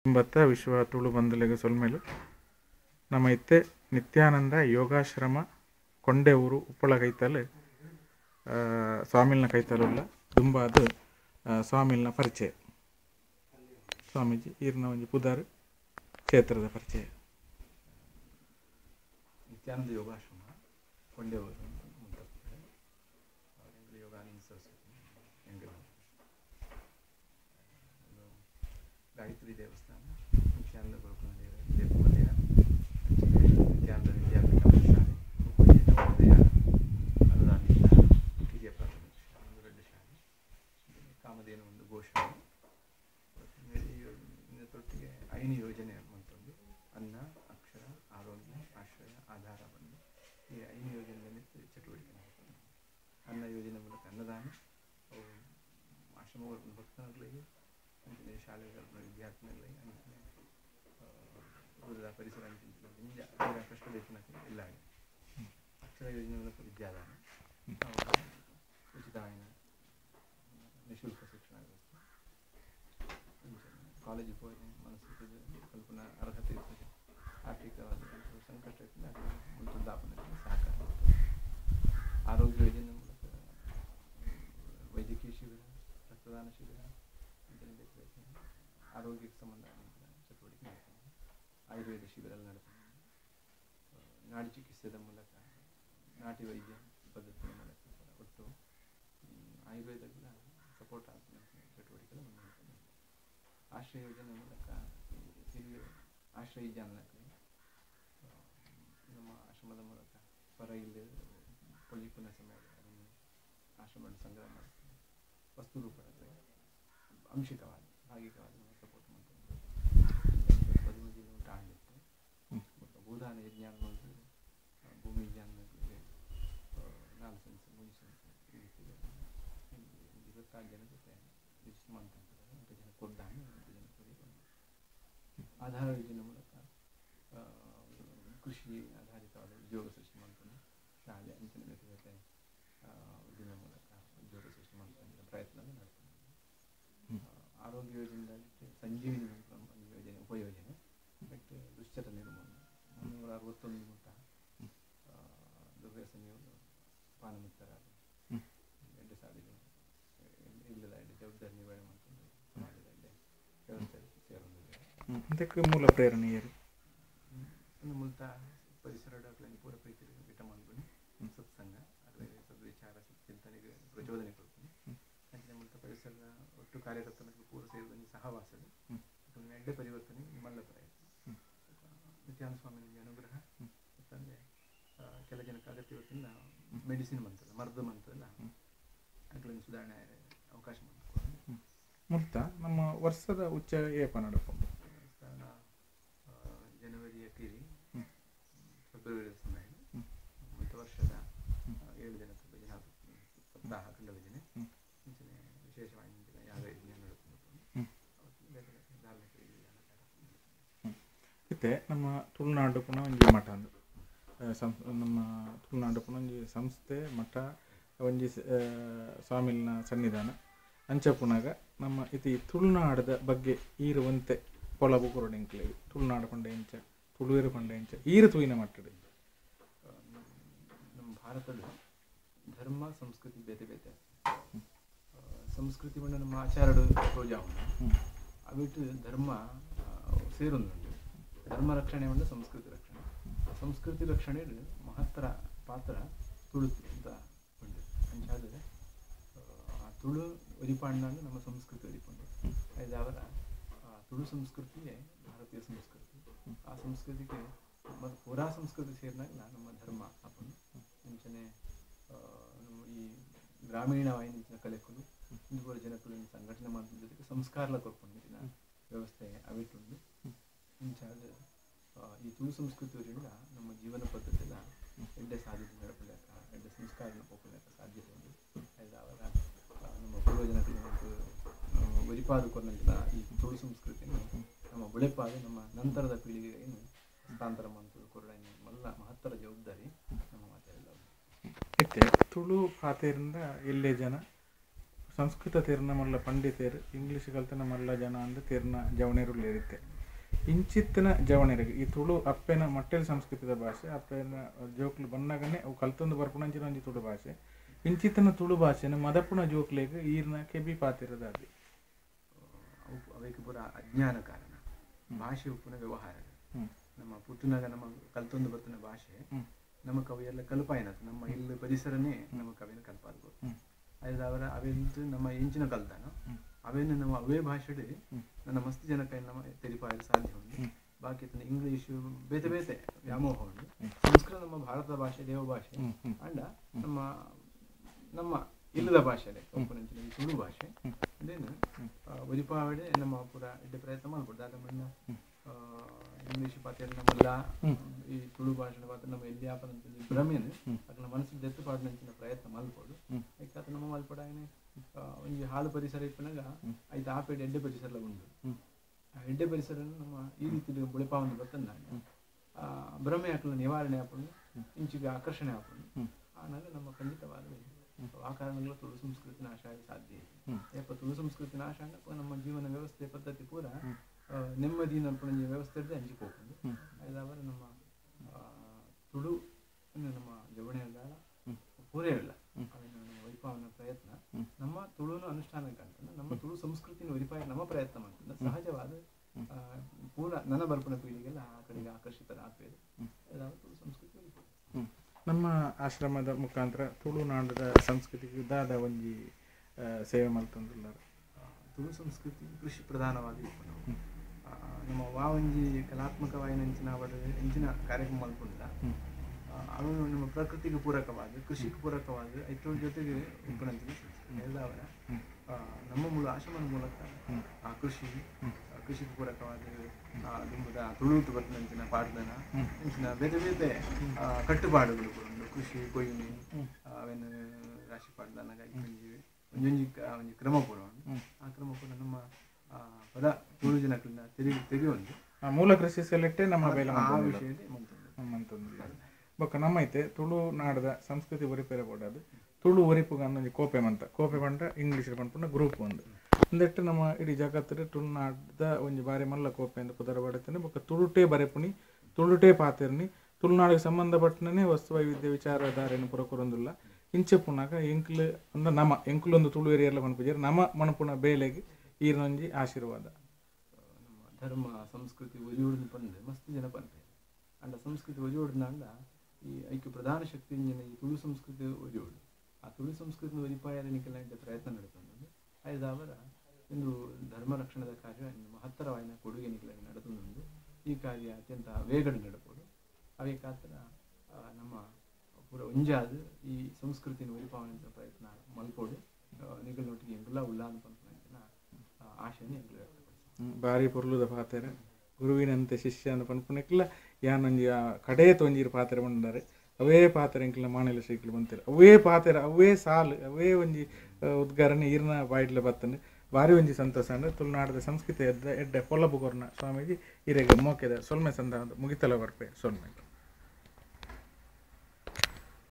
ಎಂಬತ್ತ ವಿಶ್ವ ತುಳು ಬಂದಲೆಗೆ ಸೊಲ್ಮೆಲು ನಮ್ಮ ಇತ್ತೆ ನಿತ್ಯಾನಂದ ಯೋಗಾಶ್ರಮ ಕೊಂಡೆ ಊರು ಉಪ್ಪಳ ಕೈತಲು ಸ್ವಾಮಿಲ್ನ ಕೈತಲುಲ್ಲ ದುಂಬಾದು ಸ್ವಾಮಿಲ್ನ ಪರಿಚಯ ಸ್ವಾಮೀಜಿ ಈರ್ನ ಒಂಜಿ ಪುದಾರ್ ಕ್ಷೇತ್ರದ ಪರಿಚಯ. ನಿತ್ಯಾನಂದ ಯೋಗಾಶ್ರಮ ಕೊಂಡೆ ಊರು ಗಾಯತ್ರಿ ದೇವಸ್ಥಾನ ನಿತ್ಯಾನಂದ ಗುರುಕುಲ ದೇವ ಮಂದಿರ ನಿತ್ಯಾನಂದ ವಿದ್ಯಾಪೀಠ ಶಾಲೆ ನವೋದಯ ಅನುದಾನಿತ ಹಿರಿಯ ಪ್ರಾಥಮಿಕ ಶಾಲೆ ಒಂದು ದೊಡ್ಡ ಶಾಲೆ ಕಾಮಧೇನು ಒಂದು ಗೋಶಾಲೆ ತೊಟ್ಟಿಗೆ ಐನು ಯೋಜನೆ ಮತ್ತೊಂದು ಅನ್ನ ಅಕ್ಷರ ಆರೋಗ್ಯ ಆಶ್ರಯ ಆಧಾರ ಬಂದು ಈ ಐನು ಯೋಜನೆಯಲ್ಲಿ ಚಟುವಟಿಕೆ ಮಾಡ್ತಾರೆ. ಅನ್ನ ಯೋಜನೆ ಮೂಲಕ ಅನ್ನದಾನ ಆಶ್ರಮ ಭಕ್ತರಿಗೆ ಶಾಲೆಗಳ ವಿದ್ಯಾರ್ಥಿಗಳಿಗೆ ಉಳಿದ ಪರಿಸರ ಕಷ್ಟ ವೇತನಕ್ಕೆ ಇಲ್ಲ ಅಕ್ಷರ ಯೋಜನೆ ಮೂಲಕ ವಿದ್ಯಾದಾನ ಉಚಿತವಾದ ನಿಶುಲ್ಕ ಶಿಕ್ಷಣ ವ್ಯವಸ್ಥೆ ಕಾಲೇಜು ಹೋಗಿ ಮನಸ್ಸು ಕಲ್ಪನಾ ಅರ್ಹತೆ ಇರ್ತದೆ ಆರ್ಥಿಕವಾದ ಸಂಕಷ್ಟದಿಂದ ಮುಂದಾಪನಕ್ಕೆ ಸಹಕಾರ ಆರೋಗ್ಯ ಯೋಜನೆ ಮೂಲಕ ವೈದ್ಯಕೀಯ ಶಿಬಿರ ರಕ್ತದಾನ ಶಿಬಿರ ಆರೋಗ್ಯಕ್ಕೆ ಸಂಬಂಧ ಚಟುವಟಿಕೆ ಮಾಡ್ತಾನೆ. ಆಯುರ್ವೇದ ಶಿಬಿರ ನಡೆತಾನೆ. ನಾಡಿ ಚಿಕಿತ್ಸೆದ ಮೂಲಕ ನಾಟಿ ವೈದ್ಯ ಪದ್ಧತಿಯ ಮೂಲಕ ಒಟ್ಟು ಆಯುರ್ವೇದಗಳ ಸಪೋರ್ಟ್ ಆಗ್ತದೆ ಚಟುವಟಿಕೆಗಳು ಮಾಡ್ತಾನೆ. ಆಶ್ರಯ ಯೋಜನೆ ಮೂಲಕ ಹಿರಿಯ ಆಶ್ರಯ ಜಾನಕ್ಕೆ ನಮ್ಮ ಆಶ್ರಮದ ಮೂಲಕ ಪರ ಇಲ್ಲಿ ಪುಣ್ಯ ಸಮಯದಲ್ಲಿ ಆಶ್ರಮವನ್ನು ಸಂಗ್ರಹ ಮಾಡ್ತಾರೆ. ವಸ್ತು ರೂಪದಲ್ಲಿ ಅಂಶಿಕವಾದ ಭಾಗಿಕವಾದ ಸಪೋರ್ಟ್ ಮಾಡ್ತಾರೆ. ಟಾಣಿತ್ತು ಭೂದಾನ ಯಜ್ಞಾನ ಭೂಮಿ ಜ್ಞಾನ 4 ಸೆನ್ಸ್ 3 ಸೆನ್ಸ್ ಈ ರೀತಿ 26 ಜನ ಜೊತೆ ಮಂತ್ ಅಂತಾರೆ. 8 ಜನ ಕೊಡ್ದಾನೆ 8 ಜನ ಕೊಡಿ ಆಧಾರ ಯೋಜನೆ ಮೂಲಕ ಕೃಷಿ ಆಧಾರಿತವಾದ ಉದ್ಯೋಗ ಸೃಷ್ಟಿ ಮಾಡ್ತಾನೆ. ಶಾಲೆ ಅಂಚಿನ ಜೊತೆ ಉದ್ಯಮ ಮೂಲಕ ಉದ್ಯೋಗ ಸೃಷ್ಟಿ ಮಾಡ್ತಾನೆ ಪ್ರಯತ್ನ ಮಾಡ್ತಾನೆ. ಆರೋಗ್ಯ ಯೋಜನೆಯಲ್ಲಿ ಸಂಜೀವಿನಿ ಯೋಜನೆ ಉಪಯೋಜನೆ ಮತ್ತು ದುಶ್ಚಟ ನಿರ್ಮೂಲನೆ 361 ಮುಟ್ಟ ದುರ್ವ್ಯಸನಿಗಳು ಪಾನಮುಕ್ತರಾದ 2 ಸಾವಿರ ಇಲ್ಲದ ಜವಾಬ್ದಾರಿ ನಿರ್ವಹಣೆ ಮಾಡ್ಕೊಂಡು ಸಮಾಜದಲ್ಲಿ ವ್ಯವಸ್ಥೆ ಸೇರೊಂದಿದೆ. ಇದಕ್ಕೆ ಮೂಲ ಪ್ರೇರಣೆಯರು ಮೂಲತಃ ಪರಿಸರ ಪೂರ ಪ್ರೀತಿ ಗಿಟ ಮಾಡ್ಕೊಂಡು ಸತ್ಸಂಗ ಅದರಲ್ಲಿ ಸದ್ವಿಚಾರ ಚಿಂತನೆಗೆ ಪ್ರಚೋದನೆ ಕೊಡ್ತೀನಿ. ಅಂಚಿನ ಮೂಲಕ ಪರಿಸರದ ಒಟ್ಟು ಕಾರ್ಯಕರ್ತನಿಗೆ ಪೂರ ಸೇರಿದ ಸಹವಾಸದ ಎಡ್ಡೆ ಪರಿವರ್ತನೆ ನಿಮ್ಮಲ್ಲ ಪ್ರಯತ್ನ ನಿತ್ಯಾನಂದ ಸ್ವಾಮಿ ಅನುಗ್ರಹ ಮತ್ತಂದರೆ ಕೆಲ ಜನಕ್ಕೆ ಅಗತ್ಯವತ್ತಿನ ಮೆಡಿಸಿನ್ ಮಂತಲ್ಲ ಮರ್ದ ಮಂತಲ್ಲ ಅದರಲ್ಲಿ ಸುಧಾರಣೆ ಅವಕಾಶ ಮಾಡ್ಕೊಂಡು ಮುಕ್ತ ನಮ್ಮ ವರ್ಷದ ಉಚ್ಚ ಏಪ ನಡ್ಕೊಂಡು ಜನವರಿ ಎಕೀರಿ ಫೆಬ್ರವರಿ ಸಮಯ ಮತ್ತು ವರ್ಷದ 7 ದಿನ ಸಪ್ತಾಹ ಖಂಡ ಯೋಜನೆ ವಿಶೇಷವಾಗಿ ಯಾವ ಯೋಜನೆ ಮತ್ತೆ ನಮ್ಮ ತುಳುನಾಡು ಪುನಃ ಒಂಜಿ ಮಠ ಅಂದು ನಮ್ಮ ತುಳುನಾಡು ಪುನಃ ಒಂಜಿ ಸಂಸ್ಥೆ ಮಠ ಒಂಜಿ ಸ್ವಾಮಿಲ್ನ ಸನ್ನಿಧಾನ ಅಂಚ ಪುನಗ ನಮ್ಮ ಇತಿ ತುಳುನಾಡದ ಬಗ್ಗೆ ಈರುವಂತೆ ಪೊಲಬು ಕೊರಡೆಂಕ್ಲೆ ತುಳುನಾಡು ಪಂಡ ಎಂಚ ತುಳುವೇರು ಪಂಡ ಎಂಚ ಈರು ತೂಯಿನ ಮಟ್ಟಡೆ ನಮ್ಮ ಭಾರತದ ಧರ್ಮ ಸಂಸ್ಕೃತಿ ಬೇತೆ ಬೇತೆ ಸಂಸ್ಕೃತಿ ಬಂಡ ನಮ್ಮ ಆಚಾರಡು ಪ್ರೋಜಾವಣ ಅವಿಟ್ಟು ಧರ್ಮ ಸೇರೊಂದುಂಡು ಧರ್ಮ ರಕ್ಷಣೆ ಬಂದು ಸಂಸ್ಕೃತಿ ರಕ್ಷಣೆ ಸಂಸ್ಕೃತಿ ರಕ್ಷಣೆ ಮಹತ್ತರ ಪಾತ್ರ ತುಳು ಅಂತ ಉಂಡು ಅಂಚಾದರೆ ಆ ತುಳು ಒರಿಪಾಂಡ ನಮ್ಮ ಸಂಸ್ಕೃತಿ ಒರಿಪುಂಡು ಅದು ಅವರ ತುಳು ಸಂಸ್ಕೃತಿಯೇ ಭಾರತೀಯ ಸಂಸ್ಕೃತಿ ಆ ಸಂಸ್ಕೃತಿಗೆ ಮತ್ತು ಪುರಾ ಸಂಸ್ಕೃತಿ ಸೇರಿದಾಗ ನಮ್ಮ ಧರ್ಮ ಹಾಕೊಂಡು ಮುಂಚೆನೆ ಈ ಗ್ರಾಮೀಣ ವಾಹಿನಿಯ ಕಲೆಗಳು ಹಿಂದೂಗಳ ಜನಗಳು ಸಂಘಟನೆ ಮಾಡೋದ್ರ ಜೊತೆಗೆ ಸಂಸ್ಕಾರಲ ಕೊರ್ಕೊಂಡಿನ ವ್ಯವಸ್ಥೆ ಅವಿಟ್ಟುಂಡು ಇಂಚಾದ ಈ ತುಳು ಸಂಸ್ಕೃತಿಯಿಂದ ನಮ್ಮ ಜೀವನ ಪದ್ಧತಿನ ಎಡ್ಡೆ ಸಾಧ್ಯತೆ ನಡಪಲೇಕ ಎಡ್ಡೆ ಸಂಸ್ಕಾರನ ಪೋಪಲೇಕ ಸಾಧ್ಯತೆ ಉಂಟು ಅದು ಅವರ ನಮ್ಮ ಪೂರ್ವಜನಗಳು ಒರಿಪಾದು ಕೊರಂತಿನ ಈ ತುಳು ಸಂಸ್ಕೃತಿಯನ್ನು ನಮ್ಮ ಬುಳೆಪಾದು ನಮ್ಮ ನಂತರದ ಪೀಳಿಗೆಗೆ ಹಸ್ತಾಂತರ ಮಂತ್ರು ಕೊರಡನೆ ಮಲ್ಲ ಮಹತ್ತರ ಜವಾಬ್ದಾರಿ ನಮ್ಮ ಮಾತೆಲ್ಲ ಇತ್ತೆ ತುಳು ಖಾತೆಯಿಂದ ಎಲ್ಲೇ ಜನ ಸಂಸ್ಕೃತ ತೇರ್ನ ಮಲ್ಲ ಪಂಡಿತೇರು ಇಂಗ್ಲೀಷ್ ಕಲ್ತನ ಮಲ್ಲ ಜನ ಅಂದ್ರೆ ತೇರ್ನ ಜವಣೇರುಳ್ಳೇರಿತ್ತೆ ಇಂಚಿತ್ತಿನ ಜವಣೆರಿಗೆ ಈ ತುಳು ಅಪ್ಪೆನ ಮಟ್ಟೆಲ್ ಸಂಸ್ಕೃತಿದ ಭಾಷೆ ಅಪ್ಪೆನ ಜೋಕ್ಲು ಬಂದಾಗನೇ ಅವು ಕಲ್ತೊಂದು ಬರ್ಪುಣಂಚಿನ ಒಂಜಿ ತುಳು ಭಾಷೆ ಇಂಚಿತ್ತಿನ ತುಳು ಭಾಷೆನ ಮದಪುಣ ಜೋಕ್ಲೆಗ್ ಈರ್ನ ಕೆಬಿ ಪಾತಿರದಾದಿ ಅವಕ್ಕೆ ಪೂರ ಅಜ್ಞಾನ ಕಾರಣ ಭಾಷೆ ಉಪ್ಪುನ ವ್ಯವಹಾರ ನಮ್ಮ ಪುಟ್ಟನಾಗ ನಮ್ಮ ಕಲ್ತೊಂದು ಬರ್ತನ ಭಾಷೆ ನಮಕ್ ಅವೆಲ್ಲ ಕಲ್ಪಾಯನತ್ ನಮ್ಮ ಇಲ್ಲಿ ಪರಿಸರನೇ ನಮಕ್ ಅವೇನು ಕಲ್ಪಾದ್ಬೋದು ಅದ್ರ ಅವರ ಅವೆಂದು ನಮ್ಮ ಎಂಚಿನ ಕಲ್ತಾನ ಅವೇನು ನಮ್ಮ ಅವೇ ಭಾಷೆ ನನ್ನ ಮಸ್ತ್ ಜನಕ್ಕೆ ನಮ್ಮ ತೆರಿಪಾಯಲು ಸಾಧ್ಯ ಉಂಟು ಬಾಕಿ ಇಂಗ್ಲೀಷು ಬೇತೆ ಬೇತೆ ವ್ಯಾಮೋಹ ಉಂಟು ಸಂಸ್ಕೃತ ನಮ್ಮ ಭಾರತದ ಭಾಷೆ ದೇವ ಭಾಷೆ ಅಂಡ ನಮ್ಮ ನಮ್ಮ ಇಲ್ಲದ ಭಾಷೆ ಒಪ್ಪನಂಚಿನ ತುಳು ಭಾಷೆ ಅದೇನು ಒರಿಪಾವಡೆ ನಮ್ಮ ಪೂರ ಎಡ್ಡೆ ಪ್ರಯತ್ನ ಮಾಡ್ಬೋದು ಅದ ಮಣ್ಣ ಇಂಗ್ಲೀಷ್ ಪಾತ್ರ ನಮ್ಮಲ್ಲ ಈ ತುಳು ಭಾಷೆ ಪಾತ್ರ ನಮ್ಮ ಎಲ್ಲಿ ಆಪದಂತ ಭ್ರಮೆನು ಅದನ್ನ ಮನಸ್ಸಿಗೆ ದೆತ್ತು ಪಾಡಿನಂಚಿನ ಪ್ರಯತ್ನ ಮಾಡ್ಬೋದು ಯಾಕೆ ನಮ್ಮ ಮಲ್ಪಡಾಗನೆ ಒಂಜಿ ಹಾಲು ಪರಿಸರ ಇಪ್ಪನಾಗ ಐದು ಆಪೇಡ್ ಎಡ್ಡೆ ಪರಿಸರ ಉಂಟು ಆ ಎಡ್ಡೆ ಪರಿಸರ ನಮ್ಮ ಈ ರೀತಿ ಬುಳಿಪಾವನ್ನು ಬರ್ತಂದ ಭ್ರಮೆ ಹಾಕಲು ನಿವಾರಣೆ ಹಾಕೊಂಡು ಇಂಚಿಗೆ ಆಕರ್ಷಣೆ ಹಾಕೊಂಡು ಆನಾಗ ನಮ್ಮ ಖಂಡಿತವಾದ ಆ ಕಾರಣಗಳು ತುಳು ಸಂಸ್ಕೃತಿ ನಾಶ ಆಗಿ ಸಾಧ್ಯ ಇದೆ ಯಾಕ ತುಳು ಸಂಸ್ಕೃತಿ ನಾಶ ಅಂದ್ರೆ ನಮ್ಮ ಜೀವನ ವ್ಯವಸ್ಥೆ ಪದ್ಧತಿ ಪೂರ ನೆಮ್ಮದಿ ನಡ್ಕೊಂಡ ವ್ಯವಸ್ಥೆ ಇರದೆ ಹಂಚಿಕೋಕೊಂಡು ಅದಾದ್ರೆ ನಮ್ಮ ತುಳು ನಮ್ಮ ಜವಣೆಗಾಲ ಪೂರೇ ಇಲ್ಲ ನಮ್ಮ ವೈಪಾವನ ಪ್ರಯತ್ನ ನಮ್ಮ ತುಳುನ ಅನುಷ್ಠಾನಕ್ಕಂತ ನಮ್ಮ ತುಳು ಸಂಸ್ಕೃತಿನ ವೈಪಾಯ ನಮ್ಮ ಪ್ರಯತ್ನ ಮಾಡ್ತಂದ್ರೆ ಸಹಜವಾದ ಪೂರ ನನ್ನ ಬರ್ಪಣ ಪೀಳಿಗೆಲ್ಲ ಆ ಕಡೆಗೆ ಆಕರ್ಷಿತರಾಗಬೇಕು ಅದಾದ ತುಳು ಸಂಸ್ಕೃತಿ ನಮ್ಮ ಆಶ್ರಮದ ಮುಖಾಂತರ ತುಳುನಾಡದ ಸಂಸ್ಕೃತಿಗೆ ಇದಾದ ಒಂಜಿ ಸೇವೆ ಮಲ್ತಂದಿಲ್ಲ ತುಳು ಸಂಸ್ಕೃತಿ ಕೃಷಿ ಪ್ರಧಾನವಾದ ನಮ್ಮ ಒಂಜಿ ಕಲಾತ್ಮಕವಾಗಿ ನೆಂಚಿನ ಹೆಂಚಿನ ಕಾರ್ಯಕ್ರಮ ಮಲ್ಕೊಂಡಿಲ್ಲ ಅವು ನಮ್ಮ ಪ್ರಕೃತಿಗೆ ಪೂರಕವಾದ ಕೃಷಿಗೆ ಪೂರಕವಾದ ಐದ್ರ ಜೊತೆಗೆ ಉಪನಂಚಿನ ಎಲ್ಲ ಅವರ ನಮ್ಮ ಆಶ್ರಮದ ಮೂಲಕ ಆ ಕೃಷಿಗೆ ಪೂರಕವಾದ ದುಂಬುದ ತುಳುತು ಬರ್ತಂಚಿನ ಪಾಡ್ದನ ಇಂಚಿನ ಬೇತೆ ಬೇತೆ ಕಟ್ಟುಪಾಡುಗಳು ಕೂಡ ಕೃಷಿ ಕೊಯ್ಲು ಅವೇನು ರಾಶಿ ಪಾಡ್ದನಾಗ ಒಂಜೊಂಜಿ ಒಂಜಿ ಕ್ರಮ ಕೂಡ ಉಂಟು ಆ ಕ್ರಮ ಕೂಡ ನಮ್ಮ ಪದ ತುಳು ಜನಗಳಿಂದ ತೆಗೆಯೊಂದು ಮೂಲ ಕೃಷಿ ಸೆಲೆಕ್ಟೇ ನಮ್ಮ ಆ ವಿಷಯದಲ್ಲಿ ಬೊಕ್ಕ ನಮ್ಮೈತೆ ತುಳುನಾಡದ ಸಂಸ್ಕೃತಿ ಒರಿಪೇರೆ ಬೋಡದು ತುಳು ಒರಿಪುಗ ಅನ್ನೊಂದು ಕೋಪೆ ಬಂಟ ಇಂಗ್ಲೀಷ್ ಪಂಪುಂಡ ಗ್ರೂಪ್ ಒಂದು ಅಂದಟ್ಟು ನಮ್ಮ ಇಡೀ ಜಗತ್ತಿನ ತುಳುನಾಡದ ಒಂಜಿ ಬಾರಿ ಮಲ್ಲ ಕೋಪೆ ಅಂತ ಪುದರ ಬಡತೇನೆ ಬೊಕ್ಕ ತುಳುಟೇ ಬರೆಪುನಿ ತುಳುಟೇ ಪಾತಿರ್ನಿ ತುಳುನಾಡಿಗೆ ಸಂಬಂಧಪಟ್ಟನೇ ವಸ್ತು ವೈವಿಧ್ಯ ವಿಚಾರಧಾರೆಯನ್ನು ಪುರಕೊರೊಂದುಲ್ಲ ಇಂಚೆ ಪುನಗ ಎಂಕ್ಲು ಅಂದ ನಮ ಎಂಕ್ಲೊಂದು ತುಳು ಏರಿಯಲ್ಲ ಮನ್ಪುಜಾರ ನಮ ಮಣಪುಣ ಬೇಲೆಗೆ ಈರ್ನೊಂಜಿ ಆಶೀರ್ವಾದ ನಮ್ಮ ಧರ್ಮ ಸಂಸ್ಕೃತಿ ಒಲಿಯೋಡು ಬಂದು ಮಸ್ತ್ ಜನ ಬಂದೆ ಅಂಡ ಸಂಸ್ಕೃತಿ ಒಲಿಯೋಡ್ನ ಅಂಡ ಈ ಐಕ್ಯ ಪ್ರಧಾನ ಶಕ್ತಿ ಈ ತುಳು ಸಂಸ್ಕೃತಿ ಒಲಿಯೋಡು ಆ ತುಳು ಸಂಸ್ಕೃತಿ ಒಲಿಪಾಯನಿಕೆಲ್ಲ ಪ್ರಯತ್ನ ನಡೆತಂದು ಐದು ಅವರ ಒಂದು ಧರ್ಮ ರಕ್ಷಣದ ಕಾರ್ಯ ಮಹತ್ತರವಾದ ಕೊಡುಗೆ ನಿಖಿಲಾಗಿ ನಡೆದುಂಡು ಈ ಕಾರ್ಯ ಅತ್ಯಂತ ವೇಗದ ನಡಬಹುದು ಅವೇ ಕಾತರ ನಮ್ಮ ಪೂರ ಒಂಜಾದ ಈ ಸಂಸ್ಕೃತಿನ ಒಲಿಪಾವನೆ ಪ್ರಯತ್ನ ಮಲ್ಪೋಡು ನಿಖಲ್ನೊಟ್ಟಿಗೆ ಎಂಗೆಲ್ಲ ಉಲ್ಲ ಅನ್ಕೊಂಡ ಆಶೆಯನ್ನು ಎಂಗ್ಲು ವ್ಯಕ್ತಪಡಿಸಿ ಭಾರಿ ಪೊರ್ಲುದ ಪಾತೆರೆ ಗುರುವಿನಂತೆ ಶಿಷ್ಯ ಅಂತ ಪನ್ಪುನಕ್ಕೆಲ್ಲ ಯಾನೊಂಜಿ ಕಡೆಯ ತೊಂಜಿರ ಪಾತ್ರೆ ಬಂದಾರೆ ಅವೇ ಪಾತ್ರೆ ಎಂಕ್ಲ ಮಾನೆಲ ಶ್ರೀಕ್ಲು ಬಂತಾರೆ ಅವೇ ಪಾತ್ರೆ ಅವೇ ಸಾಲು ಅವೇ ಒಂಜಿ ಉದ್ಗಾರನೆ ಈರ್ನ ಬಾಯಿಡ್ಲ ಬತ್ತಂಡು ಭಾರಿ ಒಂಜಿ ಸಂತೋಷ ಅಂದ್ರೆ ತುಳುನಾಡದ ಸಂಸ್ಕೃತಿ ಎಡ್ಡೆ ಪೊಲ್ಲಬುಗೊರ್ನ ಸ್ವಾಮೀಜಿ ಇರೆಗೆ ಮೋಕೆದ ಸೊಲ್ಮೆ ಸಂದ ಮುಗಿತಲ ಬರ್ಪೆ ಸೊಲ್ಮೆ